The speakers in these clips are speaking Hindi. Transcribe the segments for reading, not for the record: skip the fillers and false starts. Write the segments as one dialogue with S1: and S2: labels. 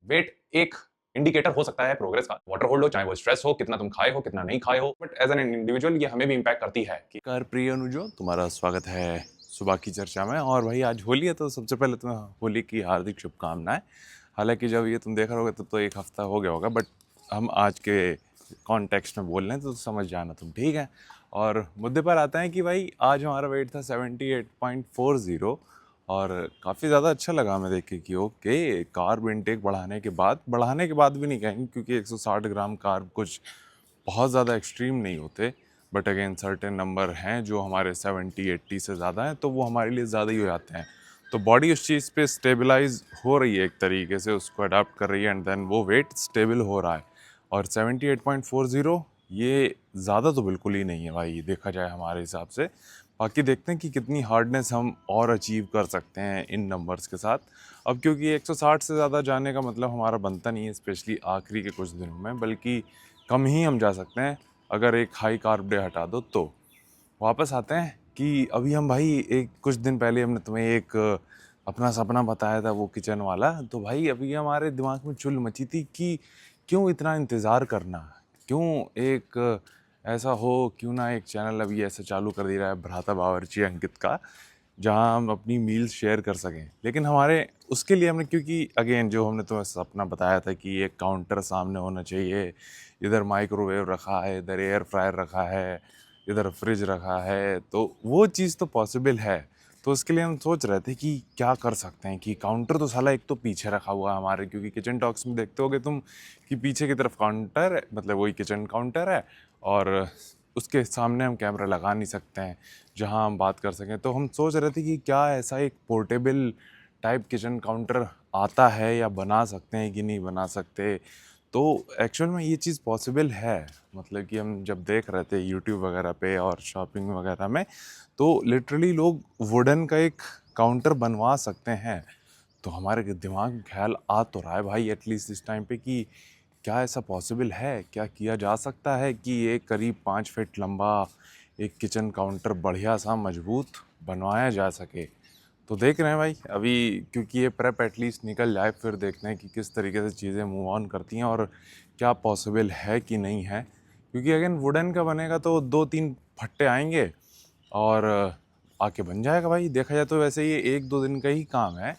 S1: वेट एक इंडिकेटर हो सकता है प्रोग्रेस का, वाटर होल्ड हो, चाहे वो स्ट्रेस हो, कितना तुम खाए हो, कितना नहीं खाए हो, बट एज एन इंडिविजुअल ये हमें भी इम्पैक्ट करती है कि
S2: कार प्रिय अनुजो, तुम्हारा स्वागत है सुबह की चर्चा में। और भाई आज होली है तो सबसे पहले तुम्हें होली की हार्दिक शुभकामनाएं। हालांकि जब ये तुम देख रहे होगे तो एक हफ्ता हो गया होगा, बट हम आज के कॉन्टेक्स्ट में बोल रहे हैं तो समझ जाना तुम, ठीक है। और मुद्दे पर आता है कि भाई आज हमारा वेट था 78.40। और काफ़ी ज़्यादा अच्छा लगा हमें देख के कि ओके, कार्ब इनटेक बढ़ाने के बाद भी नहीं कहेंगे, क्योंकि 160 ग्राम कार्ब कुछ बहुत ज़्यादा एक्सट्रीम नहीं होते। बट अगेन सर्टेन नंबर हैं जो हमारे 70-80 से ज़्यादा हैं, तो वो हमारे लिए ज़्यादा ही हो जाते हैं। तो बॉडी उस चीज़ पे स्टेबलाइज हो रही है, एक तरीके से उसको अडाप्ट कर रही है, एंड देन वो वेट स्टेबल हो रहा है। और 78.40 ये ज़्यादा तो बिल्कुल ही नहीं है भाई, देखा जाए हमारे हिसाब से। बाकी देखते हैं कि कितनी हार्डनेस हम और अचीव कर सकते हैं इन नंबर्स के साथ। अब क्योंकि 160 से ज़्यादा जाने का मतलब हमारा बनता नहीं है, स्पेशली आखिरी के कुछ दिनों में, बल्कि कम ही हम जा सकते हैं अगर एक हाई कार्ब डे हटा दो तो। वापस आते हैं कि अभी हम भाई, एक कुछ दिन पहले हमने तुम्हें एक अपना सपना बताया था, वो किचन वाला। तो भाई अभी हमारे दिमाग में चुल मची थी कि क्यों इतना इंतज़ार करना, क्यों एक ऐसा हो, क्यों ना एक चैनल अभी ऐसा चालू कर दिया है भ्राता बावर्ची अंकित का, जहाँ हम अपनी मील्स शेयर कर सकें। लेकिन हमारे उसके लिए हमने, क्योंकि अगेन जो हमने तुम्हें सपना बताया था कि एक काउंटर सामने होना चाहिए, इधर माइक्रोवेव रखा है, इधर एयर फ्रायर रखा है, इधर फ्रिज रखा है, तो वो चीज़ तो पॉसिबल है। तो उसके लिए हम सोच रहे थे कि क्या कर सकते हैं, कि काउंटर तो साला एक तो पीछे रखा हुआ है हमारे, क्योंकि किचन टॉक्स में देखते होगे तुम कि पीछे की तरफ काउंटर, मतलब वही किचन काउंटर है, और उसके सामने हम कैमरा लगा नहीं सकते हैं जहां हम बात कर सकें। तो हम सोच रहे थे कि क्या ऐसा एक पोर्टेबल टाइप किचन काउंटर आता है या बना सकते हैं कि नहीं बना सकते। तो एक्चुअल में ये चीज़ पॉसिबल है। मतलब कि हम जब देख रहे थे यूट्यूब वगैरह पे और शॉपिंग वगैरह में, तो लिटरली लोग वुडन का एक काउंटर बनवा सकते हैं। तो हमारे दिमाग में ख्याल आ तो रहा है भाई, एटलीस्ट इस टाइम पे, कि क्या ऐसा पॉसिबल है, क्या किया जा सकता है कि एक करीब 5 फीट लंबा एक किचन काउंटर बढ़िया सा मजबूत बनवाया जा सके। तो देख रहे हैं भाई अभी, क्योंकि ये प्रेप एटलीस्ट निकल जाए, फिर देखते हैं कि किस तरीके से चीज़ें मूव ऑन करती हैं और क्या पॉसिबल है कि नहीं है। क्योंकि अगेन वुडन का बनेगा तो 2-3 फट्टे आएंगे और आके बन जाएगा भाई। देखा जाए तो वैसे ये 1-2 दिन का ही काम है,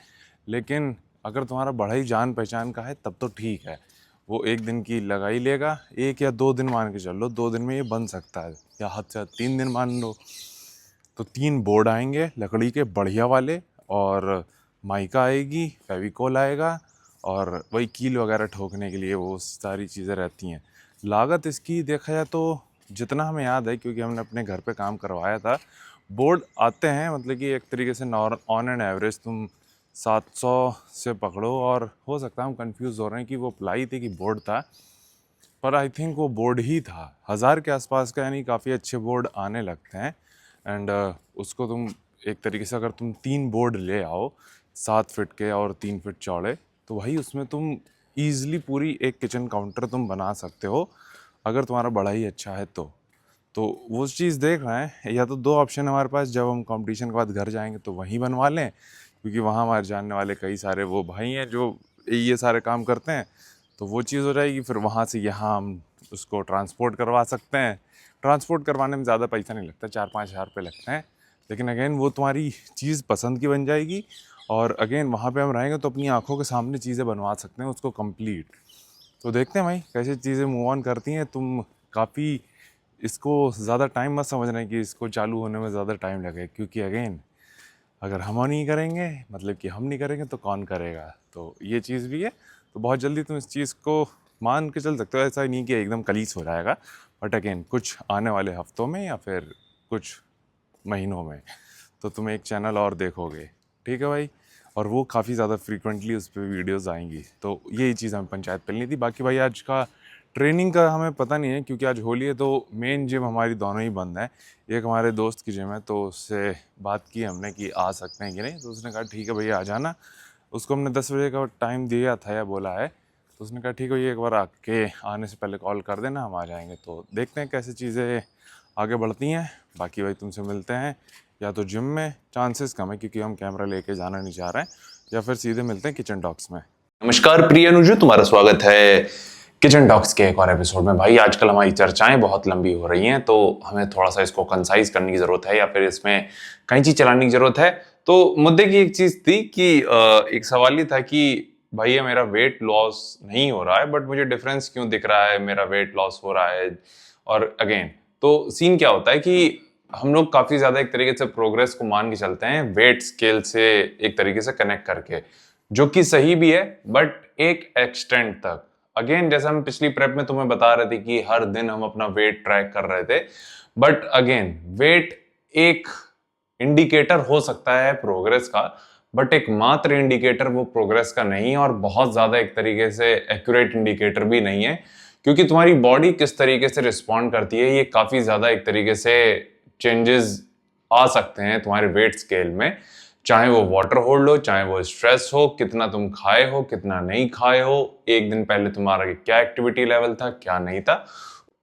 S2: लेकिन अगर तुम्हारा बड़ा ही जान पहचान का है तब तो ठीक है, वो एक दिन की लगा ही लेगा। 1 या 2 दिन मान के चल लो, 2 दिन में ये बन सकता है, या हद से हद 3 दिन मान लो। तो 3 बोर्ड आएंगे लकड़ी के बढ़िया वाले, और माइका आएगी, फेविकोल आएगा, और वही कील वगैरह ठोकने के लिए वो सारी चीज़ें रहती हैं। लागत इसकी देखा जाए तो, जितना हमें याद है, क्योंकि हमने अपने घर पे काम करवाया था, बोर्ड आते हैं, मतलब कि एक तरीके से ऑन एन एवरेज तुम 700 से पकड़ो। और हो सकता है हम कंफ्यूज हो रहे हैं कि वो प्लाई थी कि बोर्ड था, पर आई थिंक वो बोर्ड ही था। 1000 के आसपास का, यानी काफ़ी अच्छे बोर्ड आने लगते हैं। एंड उसको तुम एक तरीके से, अगर तुम 3 बोर्ड ले आओ 7 फीट के और 3 फीट चौड़े, तो वही उसमें तुम ईजिली पूरी एक किचन काउंटर तुम बना सकते हो, अगर तुम्हारा बड़ा ही अच्छा है तो वो चीज़ देख रहे हैं। या तो दो ऑप्शन है हमारे पास, जब हम कंपटीशन के बाद घर जाएंगे तो वहीं बनवा लें, क्योंकि वहाँ हमारे जानने वाले कई सारे वो भाई हैं जो ये सारे काम करते हैं। तो वो चीज़ हो जाएगी, फिर वहाँ से यहाँ हम उसको ट्रांसपोर्ट करवा सकते हैं। ट्रांसपोर्ट करवाने में ज़्यादा पैसा नहीं लगता, 4-5 हज़ार रुपये लगते हैं, लेकिन अगेन वो तुम्हारी चीज़ पसंद की बन जाएगी। और अगेन वहाँ पे हम रहेंगे तो अपनी आंखों के सामने चीज़ें बनवा सकते हैं उसको कंप्लीट। तो देखते हैं भाई कैसे चीज़ें मूव ऑन करती हैं। तुम काफ़ी इसको ज़्यादा टाइम मत समझना कि इसको चालू होने में ज़्यादा टाइम लगे, क्योंकि अगेन अगर हम नहीं करेंगे, मतलब कि हम नहीं करेंगे तो कौन करेगा। तो ये चीज़ भी है। तो बहुत जल्दी तुम इस चीज़ को मान के चल सकते हो, ऐसा नहीं कि एकदम कलीस हो जाएगा, बट अगेन कुछ आने वाले हफ्तों में या फिर कुछ महीनों में तो तुम एक चैनल और देखोगे, ठीक है भाई। और वो काफ़ी ज़्यादा फ्रीक्वेंटली उस पर वीडियोस आएंगी। तो यही चीज़ हमें पंचायत पेलनी थी। बाकी भाई आज का ट्रेनिंग का हमें पता नहीं है, क्योंकि आज होली है, तो मेन जिम हमारी दोनों ही बंद है। एक हमारे दोस्त की जिम है, तो उससे बात की हमने कि आ सकते हैं कि नहीं, तो उसने कहा ठीक है भैया आ जाना। उसको हमने 10 बजे का टाइम दिया था या बोला है, तो उसने कहा ठीक है ये एक बार आके आने से पहले कॉल कर देना, हम आ जाएंगे। तो देखते हैं कैसे चीज़ें आगे बढ़ती हैं। बाकी भाई तुमसे मिलते हैं या तो जिम में, चांसेस कम है क्योंकि हम कैमरा लेके जाना नहीं चाह रहे हैं, या फिर सीधे मिलते हैं किचन टॉक्स में।
S1: नमस्कार प्रिय अनुजो, तुम्हारा स्वागत है किचन टॉक्स के एक और एपिसोड में। भाई आजकल हमारी चर्चाएं बहुत लंबी हो रही हैं, तो हमें थोड़ा सा इसको कंसाइज करने की जरूरत है या फिर इसमें कैंची चलाने की जरूरत है। तो मुद्दे की एक चीज थी कि एक सवाल ये था कि भैया मेरा वेट लॉस नहीं हो रहा है, बट मुझे डिफरेंस क्यों दिख रहा है, मेरा वेट लॉस हो रहा है। और अगेन तो सीन क्या होता है कि हम लोग काफी ज्यादा एक तरीके से प्रोग्रेस को मान के चलते हैं वेट स्केल से एक तरीके से कनेक्ट करके, जो कि सही भी है बट एक एक्सटेंट तक। अगेन जैसे हम पिछली प्रेप में तुम्हें बता रहे थे कि हर दिन हम अपना वेट ट्रैक कर रहे थे, बट अगेन वेट एक इंडिकेटर हो सकता है प्रोग्रेस का, बट एक मात्र इंडिकेटर वो प्रोग्रेस का नहीं है, और बहुत ज्यादा एक तरीके से एक्यूरेट इंडिकेटर भी नहीं है, क्योंकि तुम्हारी बॉडी किस तरीके से रिस्पॉन्ड करती है ये काफी ज्यादा एक तरीके से चेंजेस आ सकते हैं तुम्हारे वेट स्केल में। चाहे वो वाटर होल्ड हो, चाहे वो स्ट्रेस हो, कितना तुम खाए हो, कितना नहीं खाए हो, एक दिन पहले तुम्हारा क्या एक्टिविटी लेवल था, क्या नहीं था,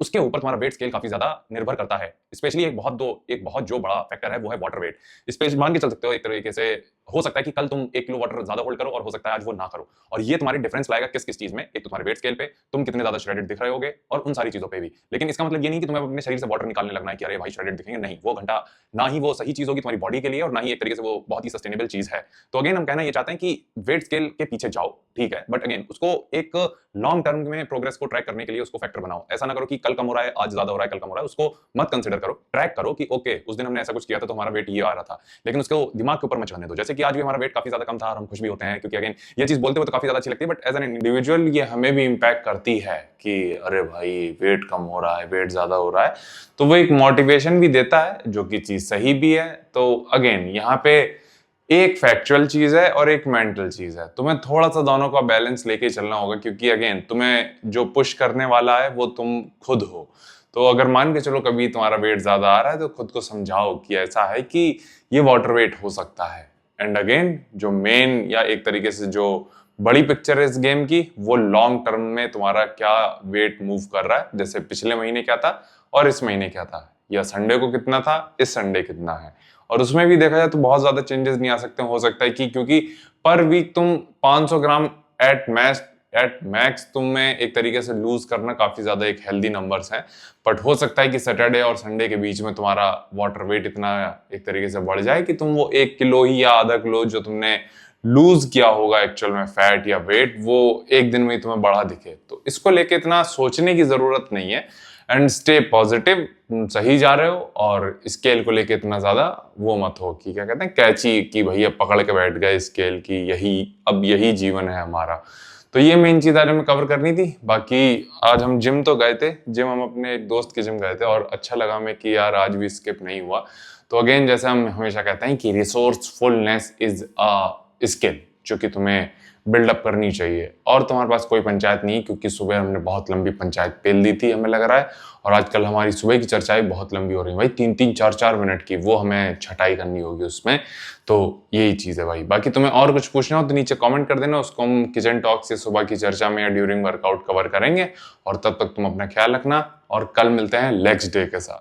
S1: उसके ऊपर तुम्हारा वेट स्केल काफी ज्यादा निर्भर करता है। स्पेशली एक बहुत जो बड़ा फैक्टर है वो है वाटर वेट। स्पेशली मान के चल सकते हो एक तरीके से, हो सकता है कि कल तुम 1 किलो वाटर ज्यादा होल्ड करो और हो सकता है आज वो ना करो, और ये तुम्हारी डिफरेंस लाएगा किस किस चीज में। एक तो तुम्हारे वेट स्केल पे तुम कितने ज्यादा श्रेडेड दिख रहे होगे और उन सारी चीजों पे भी। लेकिन इसका मतलब ये नहीं कि तुम्हें अपने शरीर से वाटर निकालने लगना है कि अरे भाई श्रेडेड दिखेंगे, नहीं, वो घंटा ना ही वो सही चीज होगी तुम्हारी बॉडी के लिए और ना ही एक तरीके से वो बहुत ही सस्टेनेबल चीज है। तो अगेन हम कहना ये चाहते हैं कि वेट स्केल के पीछे जाओ, ठीक है, बट अगेन उसको एक लॉन्ग टर्म में प्रोग्रेस को ट्रैक करने के लिए उसको फैक्टर बनाओ। ऐसा ना करो कि कल कम हो रहा है, आज ज्यादा हो रहा है, कल कम हो रहा है, उसको मत कंसिडर करो। ट्रैक करो कि ओके उस दिन हमने ऐसा कुछ किया था तो हमारा वेट ये आ रहा था, लेकिन उसको दिमाग के ऊपर मत चढ़ने दो। जैसे कि आज भी हमारा वेट काफी ज्यादा कम था और हम खुश भी होते हैं, क्योंकि अगेन ये चीज बोलते हुए तो काफी ज्यादा अच्छी लगती है, बट एज एन इंडिविजुअल ये हमें भी इंपैक्ट करती है कि अरे भाई वेट कम हो रहा है, वेट ज्यादा हो रहा है, तो वो एक मोटिवेशन भी देता है, जो कि चीज सही भी है। तो अगेन यहाँ पे एक फैक्चुअल चीज है और एक मेंटल चीज है, तुम्हें थोड़ा सा दोनों का बैलेंस लेके चलना होगा, क्योंकि अगेन तुम्हें जो पुश करने वाला है वो तुम खुद हो। तो अगर मान के चलो कभी तुम्हारा वेट ज्यादा आ रहा है तो खुद को समझाओ कि ऐसा है कि ये वाटर वेट हो सकता है। एंड अगेन जो मेन या एक तरीके से जो बड़ी पिक्चर है इस गेम की, वो लॉन्ग टर्म में तुम्हारा क्या वेट मूव कर रहा है, जैसे पिछले महीने क्या था और इस महीने क्या था, या संडे को कितना था, इस संडे कितना है। और उसमें भी देखा जाए तो बहुत ज्यादा चेंजेस नहीं आ सकते। हो सकता है कि क्योंकि पर वीक तुम 500 ग्राम एट मैक्स तुम्हें एक तरीके से लूज करना काफी ज्यादा एक हेल्दी नंबर्स हैं, बट हो सकता है कि सैटरडे और संडे के बीच में तुम्हारा वाटर वेट इतना एक तरीके से बढ़ जाए कि तुम वो 1 किलो ही या आधा किलो जो तुमने लूज किया होगा एक्चुअल में फैट या वेट, वो एक दिन में ही तुम्हें बढ़ा दिखे। तो इसको लेके इतना सोचने की जरूरत नहीं है, एंड स्टे पॉजिटिव, तुम सही जा रहे हो। और स्केल को लेके इतना ज्यादा वो मत हो कि क्या कहते हैं कैची की भैया पकड़ के बैठ गए स्केल की, यही अब यही जीवन है हमारा। तो ये मेन चीज आज हमें कवर करनी थी। बाकी आज हम जिम तो गए थे, जिम हम अपने एक दोस्त के जिम गए थे और अच्छा लगा हमें कि यार आज भी स्किप नहीं हुआ। तो अगेन जैसे हम हमेशा कहते हैं कि रिसोर्सफुलनेस इज अ स्किल जो कि तुम्हें बिल्डअप करनी चाहिए, और तुम्हारे पास कोई पंचायत नहीं, क्योंकि सुबह हमने बहुत लंबी पंचायत पेल दी थी हमें लग रहा है, और आजकल हमारी सुबह की चर्चाएं बहुत लंबी हो रही है भाई, 3-3, 4-4 मिनट की, वो हमें छटाई करनी होगी उसमें। तो यही चीज है भाई। बाकी तुम्हें और कुछ पूछना हो तो नीचे कमेंट कर देना, उसको हम किचन टॉक से सुबह की चर्चा में या ड्यूरिंग वर्कआउट कवर करेंगे। और तब तक तुम अपना ख्याल रखना और कल मिलते हैं लेग्स डे के साथ।